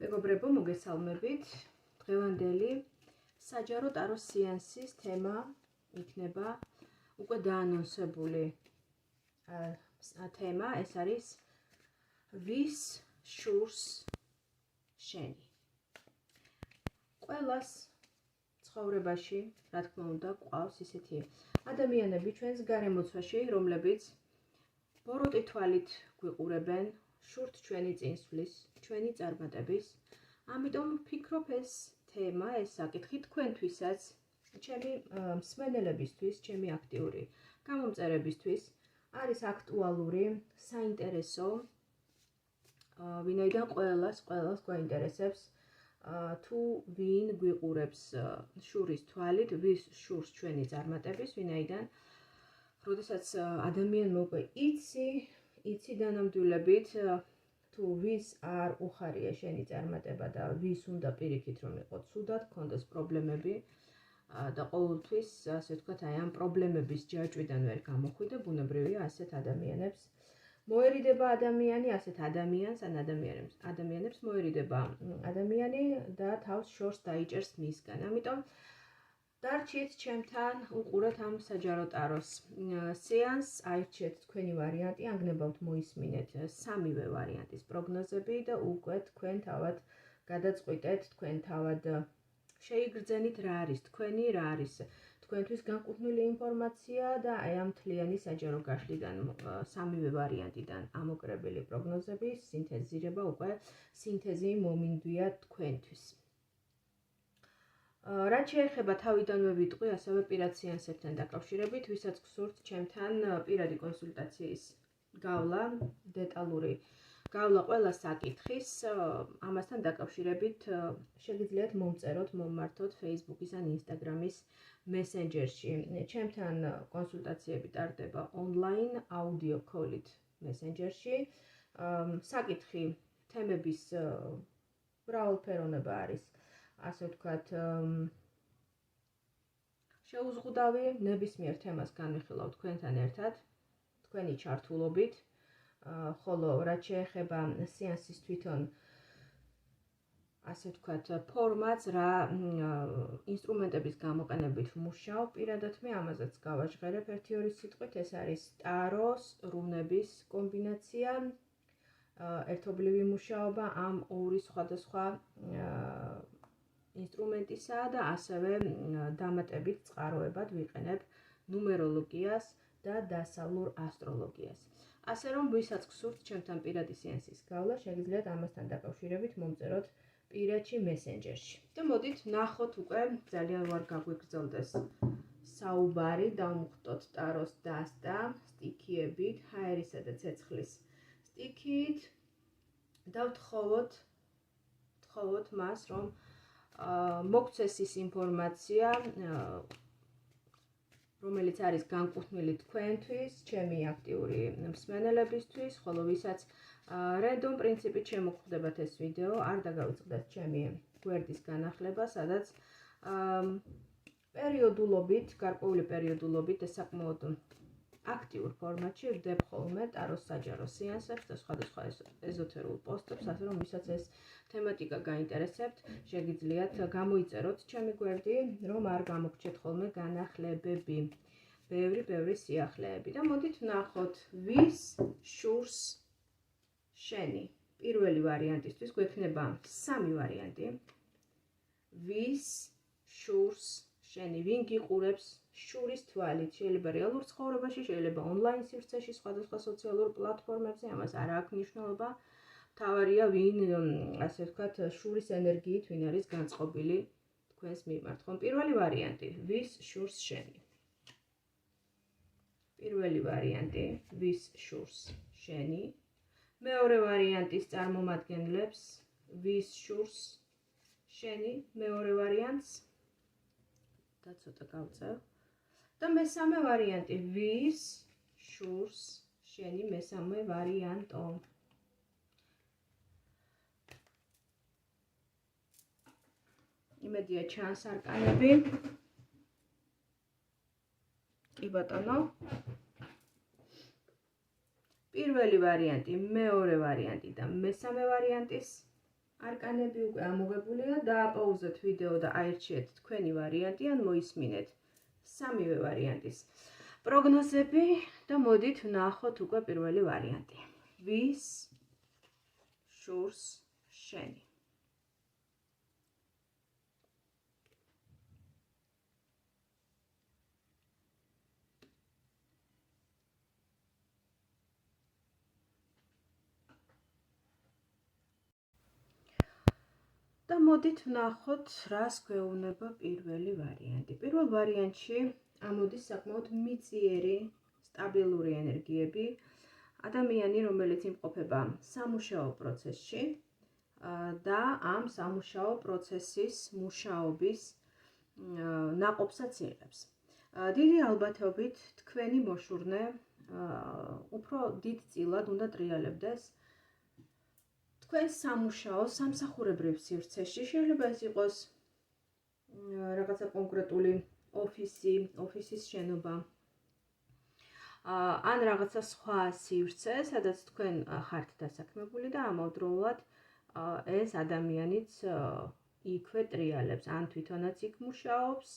მეგობრებო, მოგესალმებით. დღევანდელი საჯარო ტაროს სეანსის თემა იქნება უკვე დაანონსებული თემა, ეს არის ვის შურს შენი. ყველას ცხოვრებაში, რა თქმა უნდა, გვყავს ისეთი ადამიანები ჩვენს გარემოცვაში, რომლებიც ბოროტი თვალით გვიყურებენ, შურთ ჩვენი წინსვლის, ჩვენი წარმატების. ამიტომ ვფიქრობ, ეს თემა, ეს საკითხი თქვენთვისაც, ჩემი მსმენელებისთვის, ჩემი აქტიური გამომწერებისთვის არის აქტუალური, საინტერესო, ვინაიდან ყველას გვაინტერესებს თუ ვინ გვიყურებს შურის თვალით, ვის შურს ჩვენი წარმატების, ვინაიდან როდესაც ადამიანმა უკვე იცი დანამდვილებით თუ ვის არ უხარია შენი წარმატება და ვის უნდა პირიქით რომ იყოს ცუდად, გქონდეს პრობლემები და ყოველთვის, ასე ვთქვათ, აი ამ პრობლემების ჯაჭვიდან ვერ გამოხვიდე, ბუნებრივია ასეთ ადამიანებს მოერიდება ადამიანი, ასეთ ადამიანს ან ადამიანებს მოერიდება ადამიანი და თავს შორს დაიჭერს მისგან. ამიტომ დარჩით ჩემთან, უყურეთ ამ საჯარო ტაროს სეანსს, აირჩიეთ თქვენი ვარიანტი, ანგნებავთ მოისმინეთ სამივე ვარიანტის პროგნოზები და უკვე თქვენ თავად გადაწყვიტეთ, თქვენ თავად შეიგრძენით რა არის თქვენი, რა არის თქვენთვის განკუთვნილი ინფორმაცია და აი ამ მთლიანი საჯარო გაშლიდან სამივე ვარიანტიდან ამოკრებილი პროგნოზების სინთეზირება უკვე სინთეზი მომინდვია თქვენთვის. რაც შეეხება თავიდანვე ვიტყვი, ასევე პირად სეანსებთან დაკავშირებით, ვისაც გსურთ ჩემთან პირადი კონსულტაციის გავლა, დეტალური გავლა ყველა საკითხის, ამასთან დაკავშირებით შეგიძლიათ მომწეროთ, მომმართოთ Facebook-ის ან Instagram-ის მესენჯერში. ჩემთან კონსულტაციები ტარდება ონლაინ, აუდიო კოლით მესენჯერში. საკითხი, თემების მრავალფეროვნება არის, ასე ვთქვათ, შეუზღუდავი, ნებისმიერ თემას განვიხილავ თქვენთან ერთად, თქვენი ჩართულობით, ხოლო რაც შეეხება სეანსის თვითონ, ასე ვთქვათ, ფორმატს, რა ინსტრუმენტების გამოყენებით ვმუშაობ, პირადად მე ამაზეც გავაჟღერებ 1-2 სიტყვით, ეს არის ტაროს, რუნების კომბინაცია, ერთობლივი მუშაობა ამ ორი სხვადასხვა ინსტრუმენტისა და ასევე დამატებით წყაროებად ვიყენებ ნუმეროლოგიას და დასავლურ ასტროლოგიას. ასე რომ, ვისაც გსურთ ჩემთან პირადი სეანსის გავლა, შეგიძლიათ ამასთან დაკავშირებით მომწეროთ პირადში მესენჯერში. და მოდით ნახოთ უკვე ძალიან ვარ გაგვიგრძელდეს საუბარი, დავმხტოთ ტაროს დასტა სტიქიებით, ჰაერისა და ცეცხლის სტიქით და ვთხოვოთ მას, რომ მოგცეს ის ინფორმაცია, რომელიც არის განკუთვნილი თქვენთვის, ჩემი აქტიური მსმენელებისთვის, ხოლო ვისაც რენდომ პრინციპით შემოგხვდებათ ეს ვიდეო, არ დაგავიწყდეთ ჩემი გვერდის განახლება, სადაც პერიოდულობით, გარკვეული პერიოდულობით და საკმაოდ აქტიურ ფორმატში ვდებ ხოლმე ტაროს საჯარო სეანსებს და სხვადასხვა ეზოთერულ პოსტებს, ასე რომ ვისაც ეს თემატიკა გაინტერესებთ, შეგიძლიათ გამოიწეროთ ჩემი გვერდი, რომ არ გამოგჩეთ ხოლმე განახლებები, ბევრი სიახლეები. და მოდით ვნახოთ, ვის შურს შენი. პირველი ვარიანტისთვის გვექნება 3 ვარიანტი. ვის შურს შენი, ვინ გიყურებს შურის თვალით, შეიძლება რეალურ ცხოვრებაში, შეიძლება ონლაინ სივრცეში, სხვადასხვა სოციალურ პლატფორმებზე, ამას არ აქვს მნიშვნელობა. მთავარია, ვინ, ასე ვთქვათ, შურის ენერგიით, ვინ არის განწყობილი თქვენს მიმართ. ხომ, პირველი ვარიანტი, ვის შურს შენი. პირველი ვარიანტი, ვის შურს შენი. მეორე ვარიანტის წარმომადგენლებს, ვის შურს შენი, მეორე ვარიანტს და ცოტა გავწევ. და მესამე ვარიანტი, ვის შურს შენი, მესამე ვარიანტო. იმედია ჩანს არკანები. კი ბატონო. პირველი ვარიანტი, მეორე ვარიანტი და მესამე ვარიანტის არკანები უკვე ამოღებულია, დააპაუზეთ ვიდეო და აირჩიეთ თქვენი ვარიანტი ან მოისმინეთ სამივე ვარიანტის პროგნოზები და მოდით ვნახოთ უკვე პირველი ვარიანტი. ვის შურს შენი? და მოდით ვნახოთ, რას გვეუბნება პირველი ვარიანტი. პირველ ვარიანტში ამოდის საკმაოდ მიწიერი, სტაბილური ენერგიები. ადამიანი, რომელიც იმყოფება სამუშაო პროცესში და ამ სამუშაო პროცესის მუშაობის ნაყოფსაც იღებს. დიდი ალბათობით თქვენი მოშურნე უფრო დიდ წილად უნდა ტრიალებდეს თქვენს სამუშაო სამსახურებრივ სივრცეში. შეიძლება ეს იყოს რაღაცა კონკრეტული ოფისი, ოფისის შენობა, ან რაღაცა სხვა სივრცე, სადაც თქვენ ხართ დასაქმებული და ამავდროულად ეს ადამიანიც იქვე ტრიალებს, ან თვითონაც იქ მუშაობს,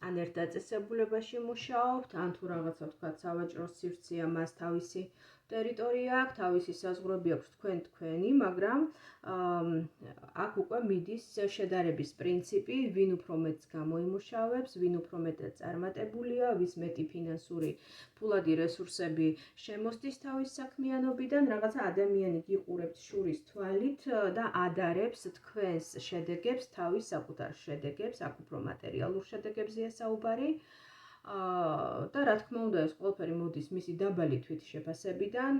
ან ერთ დაწესებულებაში მუშაობთ, ან თუ რაღაცა თქვა სავაჭრო სივრცეა, მას თავისი ტერიტორია აქვს, თავისი საზღვრები აქვს თქვენი, მაგრამ აქ უკვე მიდის შედარების პრინციპი, ვინ უფრო მეტს გამოიმუშავებს, ვინ უფრო მეტად წარმატებულია, ვის მეტი ფინანსური ფულადი რესურსები შემოსდის თავის საქმიანობიდან, რაღაცა ადამიანი გიყურებთ შურის თვალით და ადარებს თქვენს შედეგებს, თავის საკუთარ შედეგებს, აქ უფრო მატერიალურ შედეგებზეა საუბარი. და რა თქმა უნდა, ეს ყველაფერი მოდის მისი დაბალი თვითშეფასებიდან.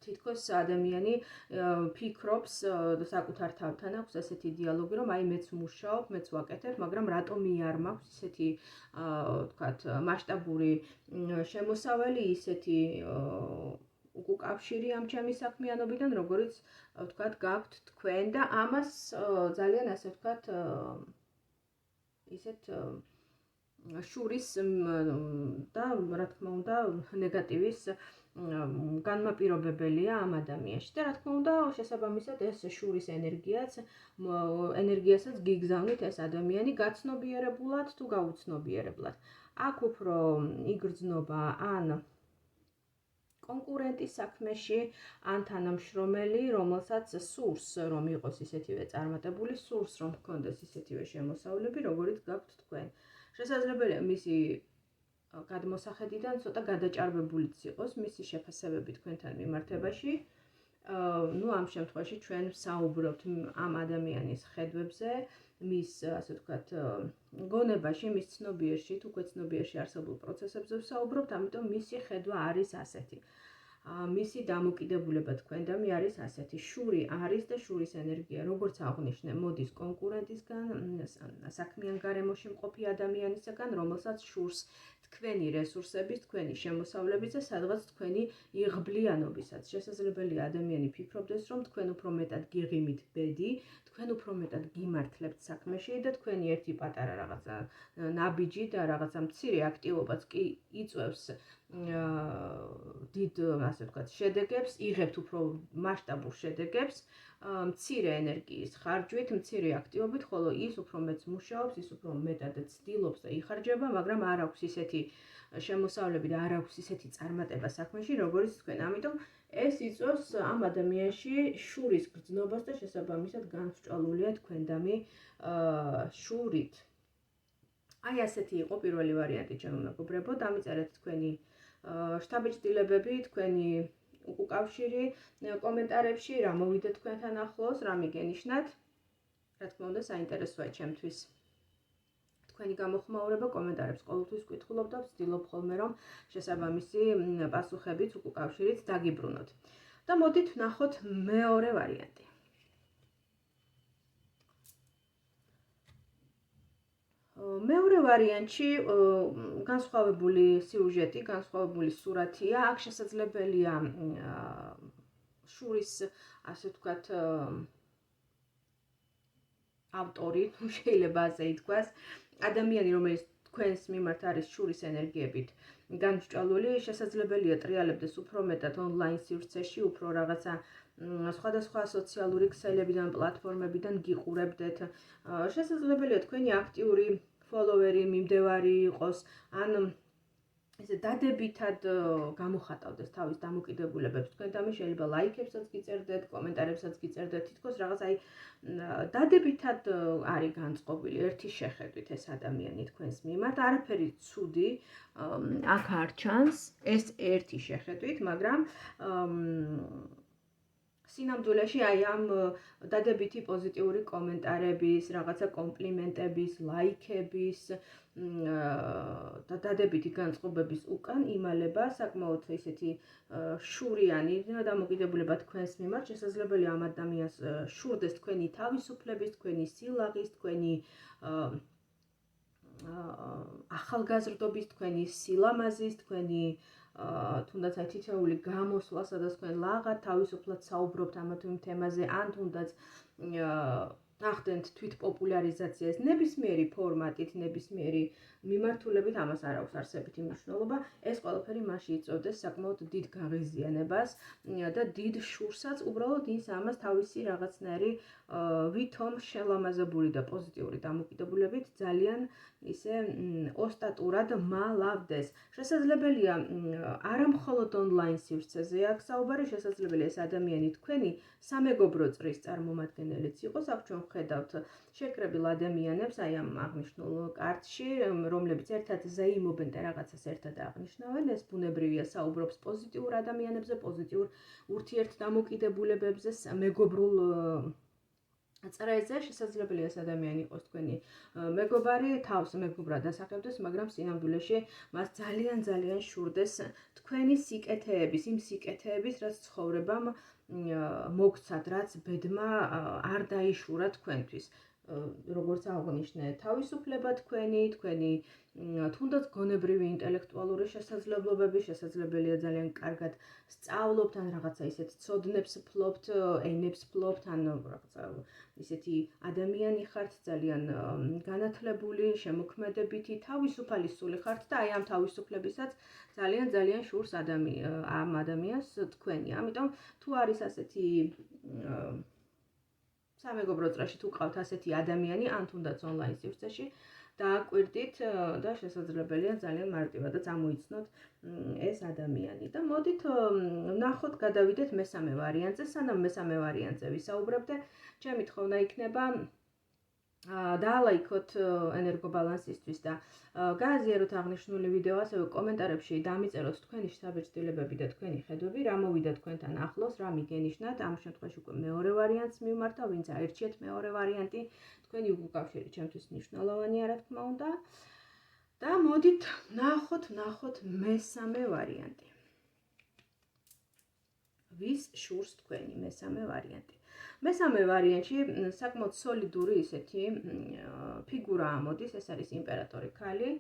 თითქოს ადამიანი ფიქრობს საკუთარ თავთან აქვს ესეთი დიალოგი, რომ აი მეც ვმუშაობ, მეც ვაკეთებ, მაგრამ რატომი არ მაქვს ისეთი ვთქვათ მასშტაბური შემოსავალი, ისეთი უკავშირი ამ ჩემი საქმიანობიდან, როგორც ვთქვათ გაქვთ თქვენ და ამას ძალიან ასე ვთქვათ ისეთ შურის და რა თქმა უნდა ნეგატივის განმაპირობებელია ამ ადამიანში და რა თქმა უნდა შესაბამისად ეს შურის ენერგიასაც გიგზავნით ეს ადამიანი გაცნობიერებულად თუ გაუცნობიერებლად. აქ უფრო იგრძნობა ან კონკურენტის საქმეში, ან თანამშრომელი, რომელსაც სურს რომ იყოს ისეთივე წარმატებული, სურს რომ ჰქონდეს ისეთივე შემოსავლები, როგორიც გაქვთ თქვენ. შესაძლებელია მისი გადმოსახედიდან ცოტა გადაჭარბებულიც იყოს მისი შეფასებები თქვენთან მიმართებაში. ამ შემთხვევაში ჩვენ ვსაუბრობთ ამ ადამიანის ხედვებზე, მის ასე ვთქვათ გონებაში, მის ცნობიერში, თუ ქვეცნობიერში არსებულ პროცესებზე ვსაუბრობთ, ამიტომ მისი ხედვა არის ასეთი. მისი დამოკიდებულება თქვენდამი არის ასეთი. შური არის და შურის ენერგია, როგორც აღვნიშნე, მოდის კონკურენტისგან, საქმიან გარემოში მყოფი ადამიანისგან, რომელსაც შურს თქვენი რესურსების, თქვენი შემოსავლების და სადღაც თქვენი იღბლიანობისაც. შესაძლებელია ადამიანი ფიქრობდეს, რომ თქვენ უფრო მეტად გიღიმით ბედი, თქვენ უფრო მეტად გიმართლებთ საქმეში და თქვენი ერთი პატარა რაღაცა ნაბიჯი და რაღაცა მცირე აქტივობაც კი იწვევს დიდ, ასე ვთქვათ, შედეგებს, იღებთ უფრო მასშტაბურ შედეგებს, მცირე ენერგიის ხარჯვით, მცირე აქტივობით, ხოლო ის უფრო მეტს მუშაობს, ის უფრო მეტად ცდილობს და იხარჯება, მაგრამ არ აქვს ისეთი შემოსავლები და არ აქვს ისეთი წარმატება საქმეში, როგორც თქვენ. ამიტომ ეს იწვევს ამ ადამიანში შურის გრძნობას და შესაბამისად განსჭვალულია თქვენდამი შურით. აი ასეთი იყო პირველი ვარიანტი, ჩემო მეგობრებო, დამიწერეთ თქვენი შთაბეჭდილებები, თქვენი უკავშირი კომენტარებში, რა მოვიდა თქვენთან ახლოს, რა მიგენიშნათ. რა თქმა უნდა, საინტერესოა ჩემთვის თქვენი გამოხმაურება, კომენტარებს ყოველთვის ვკითხულობ და ვცდილობ ხოლმე, რომ შესაბამისი პასუხებით, უკავშირით დაგიბრუნოთ. და მოდით ვნახოთ მეორე ვარიანტი. მეორე ვარიანტში განსხვავებული სიუჟეტი, განსხვავებული სურათია. აქ შესაძლებელია შურის, ასე ვთქვათ, ავტორი, შეიძლება ასე ითქვას, ადამიანი, რომელიც თქვენს მიმართ არის შურის ენერგიებით განსჭვალული, შესაძლებელია ტრიალებდეს უფრო მეტად ონლაინ სივრცეში, უფრო რაღაცა სხვადასხვა სოციალური ქსელებიდან, პლატფორმებიდან გიყურებდეთ. შესაძლებელია თქვენი აქტიური ფოლოვერი, მიმდევარი იყოს, ან ესე დადებითად გამოხატავდეს თავის დამოკიდებულებებს. თქვენ ამის შეიძლება ლაიქებსაც გიწერდეთ, კომენტარებსაც გიწერდეთ, თითქოს რაღაც აი დადებითად არის განწყობილი ერთი შეხედვით ეს ადამიანი თქვენს მიმართ. არაფერი ცუდი აქ არ ჩანს, ეს ერთი შეხედვით, მაგრამ სინამდვილეში აი ამ დადებითი პოზიტიური კომენტარების, რაღაცა კომპლიმენტების, ლაიქების და დადებითი განწყობების უკან იმალება საკმაოდ ისეთი შურიანი დამოკიდებულება თქვენს მიმართ. შესაძლებელია ამ ადამიანს შურდეს თქვენი თავისუფლების, თქვენი სილაღის, თქვენი ახალგაზრდობის, თქვენი სილამაზის, თქვენი თუნდაც აი თითოეული გამოსვლა, სადაც თქვენ ლაღად თავისუფლად საუბრობთ ამა თუ იმ თემაზე, ან თუნდაც ახდენთ თვითპოპულარიზაციას ნებისმიერი ფორმატით, ნებისმიერი მიმართულებით, ამას არ აქვს არსებითი მნიშვნელობა. ეს ყველაფერი მასში იწვევდეს საკმაოდ დიდ გაღიზიანებას და დიდ შურსაც, უბრალოდ ის ამას თავისი რაღაცნაირი ვითომ შელამაზებული და პოზიტიური დამოკიდებულებით ძალიან ისე ოსტატურად მალავდეს. შესაძლებელია არა მხოლოდ ონლაინ სივრცეზე აქ საუბარი, შესაძლებელია ეს ადამიანი თქვენი სამეგობრო წრის წარმომადგენელიც იყოს. აქ ჩვენ ვხედავთ შეკრებილ ადამიანებს აი ამ აღნიშნულ კარტში, რომლებიც ერთად ზეიმობენ და რაღაცას ერთად აღნიშნავენ. ეს ბუნებრივია, საუბრობს პოზიტიურ ადამიანებზე, პოზიტიურ ურთიერთდამოკიდებულებებზე, მეგობრულ წრეზე. შესაძლებელია ეს ადამიანი იყოს თქვენი მეგობარი, თავს მეგობრად ასახებდეს, მაგრამ სინამდვილეში მას ძალიან შურდეს თქვენი სიკეთეების, იმ სიკეთეების, რაც ცხოვრებამ მოგცათ, რაც ბედმა არ დაიშურა თქვენთვის. როგორც აღნიშნე, თავისუფლება თქვენი თუნდაც გონებრივი ინტელექტუალური შესაძლებლობები, შესაძლებელია ძალიან კარგად სწავლობთ, ან რაღაცა ისეთ ცოდნებს ფლობთ, ენებს ფლობთ, ან რაღაცა ისეთი ადამიანი ხართ, ძალიან განათლებული, შემოქმედებითი, თავისუფალი სული ხართ და აი ამ თავისუფლებისაც ძალიან შურს ამ ადამიანს თქვენი. ამიტომ თუ არის ასეთი სამეგობრო წრეში თუ ყავთ ასეთი ადამიანი, ან თუნდაც ონლაინ სივრცეში, დააკვირდით და შესაძლებელია ძალიან მარტივადაც ამოიცნოთ ეს ადამიანი. და მოდით ვნახოთ, გადავიდეთ მესამე ვარიანტზე. სანამ მესამე ვარიანტზე ვისაუბრებდე, ჩემი თხოვნა იქნება დაალაიქოთ ენერგობალანსისთვის და გააზიაროთ აღნიშნული ვიდეო, ასევე კომენტარებში დამიწეროთ თქვენი შთაბეჭდილებები და თქვენი ხედვები, რა მოვიდა თქვენთან ახლოს, რა მიგენიშნათ. ამ შემთხვევაში უკვე მეორე ვარიანტს მივმართავ, ვინც აირჩიეთ მეორე ვარიანტი, თქვენი უკავშირი ჩემთვის მნიშვნელოვანია, რა თქმა უნდა. და მოდით ვნახოთ მესამე ვარიანტი. ვის შურს თქვენი მესამე ვარიანტი? მესამე ვარიანტში საკმაოდ სოლიდური ისეთი ფიგურა ამოდის, ეს არის იმპერატორი ქალი.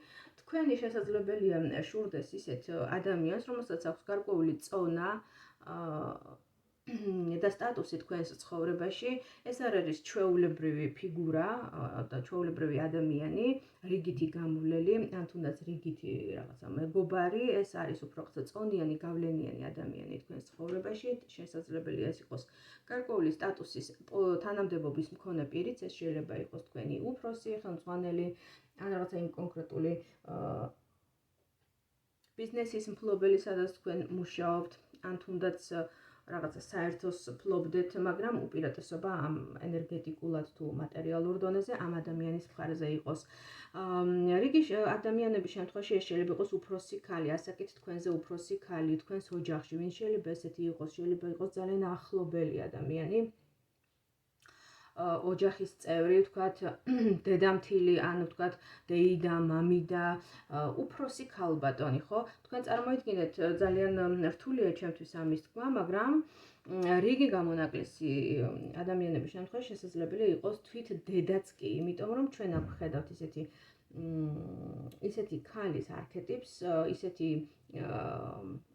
თქვენი შესაძლებელია შურდეს ისეთ ადამიანს, რომელსაც აქვს გარკვეული წონა და სტატუსი თქვენს ცხოვრებაში. ეს არ არის ჩვეულებრივი ფიგურა და ჩვეულებრივი ადამიანი, რიგითი გამოვლელი, ან თუნდაც რიგითი რაღაცა მეგობარი. ეს არის უფრო წონიანი, გავლენიანი ადამიანი თქვენს ცხოვრებაში. შესაძლებელია ეს იყოს გარკვეული სტატუსის თანამდებობის მქონე პირიც, ეს შეიძლება იყოს თქვენი უფროსი, ხელმძღვანელი, ან რაღაცა იმ კონკრეტული ბიზნესის მფლობელი, სადაც თქვენ მუშაობთ, ან თუნდაც რაღაცა საერთოს ფლობდეთ, მაგრამ უპირატესობა ამ ენერგეტიკულად თუ მატერიალურ დონეზე ამ ადამიანის მხარეზე იყოს. რიგი ადამიანების შემთხვევაში ეს შეიძლება იყოს უფროსი ქალი, ასაკით თქვენზე უფროსი ქალი, თქვენს ოჯახში, ვინ შეიძლება ესეთი იყოს, შეიძლება იყოს ძალიან ახლობელი ადამიანი. ოჯახის წევრი, ვთქვათ, დედამთილი, ან ვთქვათ, დეიდა, მამიდა, უფროსი ქალბატონი, ხო? თქვენ წარმოიდგინეთ, ძალიან რთულია ჩემთვის ამის თქვა, მაგრამ რიგი გამონაკლისი ადამიანების შემთხვევაში შესაძლებელია იყოს თვით დედაც კი, იმიტომ რომ ჩვენ აქ ვხედავთ ისეთი ქალის არქეტიპს, ისეთი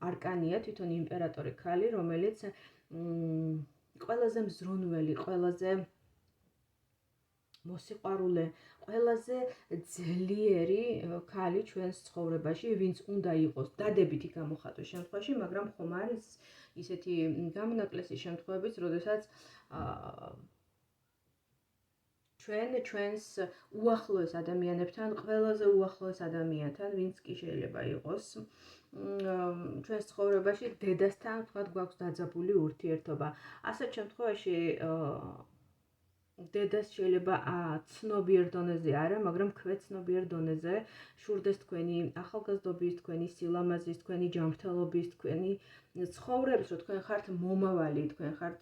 არკანია, თვითონ იმპერატორი ქალი, რომელიც ყველაზე მზრუნველი, ყველაზე მოსიყვარულე, ყველაზე ძლიერი ქალი ჩვენს ცხოვრებაში, ვინც უნდა იყოს დადებითი გამოხატვის შემთხვევაში, მაგრამ ხომ არის ისეთი გამონაკლისი შემთხვევებიც, როდესაც ჩვენს უახლოეს ადამიანებთან, ყველაზე უახლოეს ადამიანთან, ვინც კი შეიძლება იყოს ჩვენს ცხოვრებაში დედასთან, თქვათ, გვაქვს დაძაბული ურთიერთობა. ასეთ შემთხვევაში დედას შეიძლება ცნობიერ დონეზე არა, მაგრამ ქვეცნობიერ დონეზე შურდეს თქვენი ახალგაზრდობის, თქვენი სილამაზის, თქვენი ჯანმრთელობის, თქვენი ცხოვრების, რომ თქვენ ხართ მომავალი, თქვენ ხართ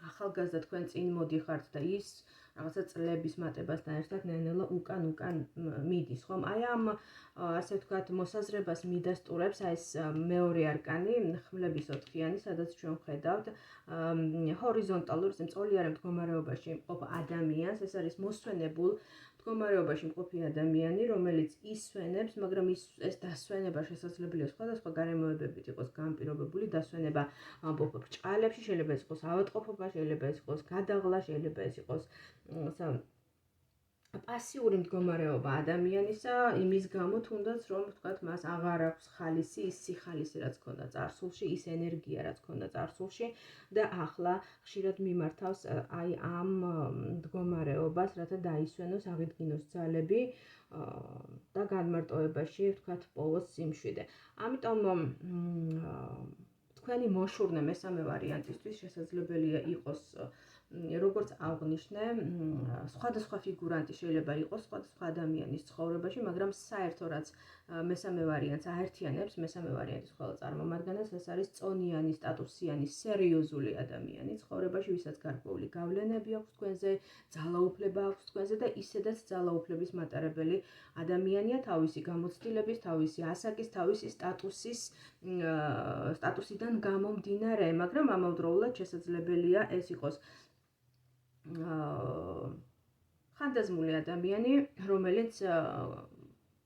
ახალგაზრდა, თქვენ წინ მოდიხართ და ის რაღაცა წლების მატებასთან ერთად ნელ-ნელა უკან მიდის, ხომ? აი ამ ასე ვთქვათ, მოსაზრებას მიდასტურებს ეს მეორე არკანი, ხმლების 4-იანი, სადაც ჩვენ ვხედავთ ჰორიზონტალურ, მწოლიარე მდგომარეობაში მყოფ ადამიანს, ეს არის მოსვენებულ მდგომარეობაში მყოფი ადამიანი, რომელიც ისვენებს, მაგრამ ეს დასვენება შესაძლებელია სხვადასხვა გარემოებებით იყოს განპირობებული, დასვენება ამბობ ბრჭყალებში, შეიძლება ეს იყოს ავადმყოფობა, შეიძლება ეს იყოს გადაღლა, შეიძლება ეს იყოს პასიური მდგომარეობა ადამიანისა, იმის გამო თუნდაც რომ ვთქვათ, მას აღარ აქვს ხალისი, ის სიხალისი, რაც ჰქონდა წარსულში, ის ენერგია, რაც ჰქონდა წარსულში და ახლა ხშირად მიმართავს აი ამ მდგომარეობას, რათა დაისვენოს, აღიდგინოს ძალები და განმარტოებაში, ვთქვათ, პოვოს სიმშვიდე. ამიტომ თქვენი მოშურნე მესამე ვარიანტისთვის შესაძლებელია იყოს როგორც აღვნიშნე, სხვადასხვა ფიგურანტი შეიძლება იყოს სხვადასხვა ადამიანის ცხოვრებაში, მაგრამ საერთო რაც მესამე ვარიანტს აერთიანებს, მესამე ვარიანტის ყველა წარმომადგენელს, ეს არის წონიანი, სტატუსიანი, სერიოზული ადამიანი ცხოვრებაში, ვისაც გარკვეული გავლენები აქვს თქვენზე, ძალაუფლება აქვს თქვენზე და ისედაც ძალაუფლების მატარებელი ადამიანია თავისი გამოცდილების, თავისი ასაკის, თავისი სტატუსიდან გამომდინარე, მაგრამ ამავდროულად შესაძლებელია ეს იყოს ხანდაზმული ადამიანი, რომელიც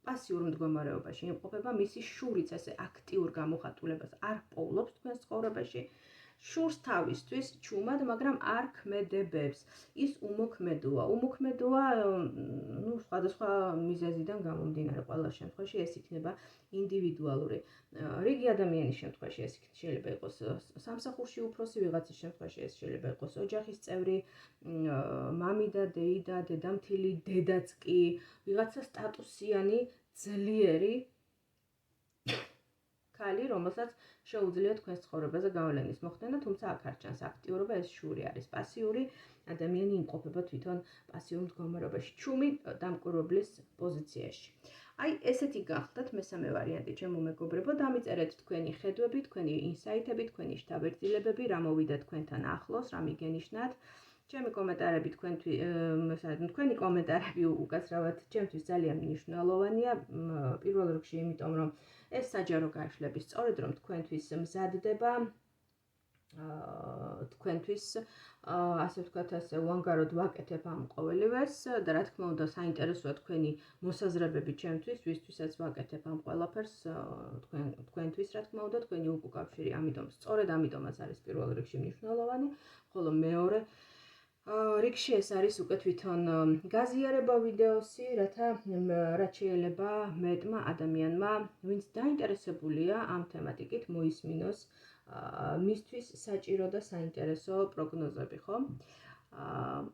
პასიურ მდგომარეობაში იმყოფება, მისი შურიც ესე აქტიურ გამოხატულებას არ პოულობს თქვენს ცხოვრებაში, შურს თავისთვის ჩუმად, მაგრამ არ ქმედებებს. ის უმოქმედოა. უმოქმედოა, სხვადასხვა მიზეზიდან გამომდინარე, ყველა შემთხვევაში ეს იქნება ინდივიდუალური. რიგი ადამიანის შემთხვევაში ეს შეიძლება იყოს სამსახურში უფროსი, ვიღაცის შემთხვევაში ეს შეიძლება იყოს ოჯახის წევრი, მამი და დეი და დედამთილი, დედაც კი, ვიღაცა სტატუსიანი, ძლიერი ქალი, რომელსაც შეუძლია თქვენს ცხოვრებაზე გავლენის მოხდენა, თუმცა აქ არ ჩანს აქტიურობა, ეს შური არის პასიური, ადამიანი იმყოფება თვითონ პასიურ მდგომარეობაში, ჩუმი დამკვირვებლის პოზიციაში. აი, ესეთი გახდათ მესამე ვარიანტი, ჩემო მეგობრებო, დამიწერეთ თქვენი ხედვები, თქვენი ინსაიტები, თქვენი შთაბეჭდილებები, რა მოვიდა თქვენთან ახლოს, რა მიგენიშნათ. ჩემი კომენტარები თქვენი კომენტარები უკაცრავად ჩემთვის ძალიან მნიშვნელოვანია, პირველ რიგში იმიტომ, რომ ეს საჯარო გაშლების სწორედ რომ თქვენთვის მზადდება, თქვენთვის ასე ვთქვათ, ასე უანგაროდ ვაკეთებ ამ ყოველივეს და რა თქმა უნდა საინტერესოა თქვენი მოსაზრებები ჩემთვის, ვისთვისაც ვაკეთებ ამ ყველაფერს, თქვენთვის რა თქმა უნდა, თქვენი უკავშირი, ამიტომ სწორედ ამიტომაც არის პირველ რიგში მნიშვნელოვანი, ხოლო მეორე რიგში ეს არის უკვე თვითონ გაზიარება ვიდეოსი, რაც შეიძლება მეტმა ადამიანმა, ვინც დაინტერესებულია ამ თემატიკით, მოისმინოს მისთვის საჭირო და საინტერესო პროგნოზები, ხო?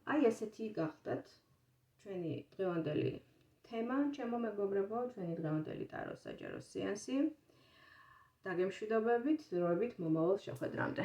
აი ესეთი გახდათ ჩვენი დღევანდელი თემა, ჩემო მეგობრებო, ჩვენი დღევანდელი ტაროს საჯარო სეანსი. დაგემშვიდობებით, დროებით მომავალ შეხვედრამდე.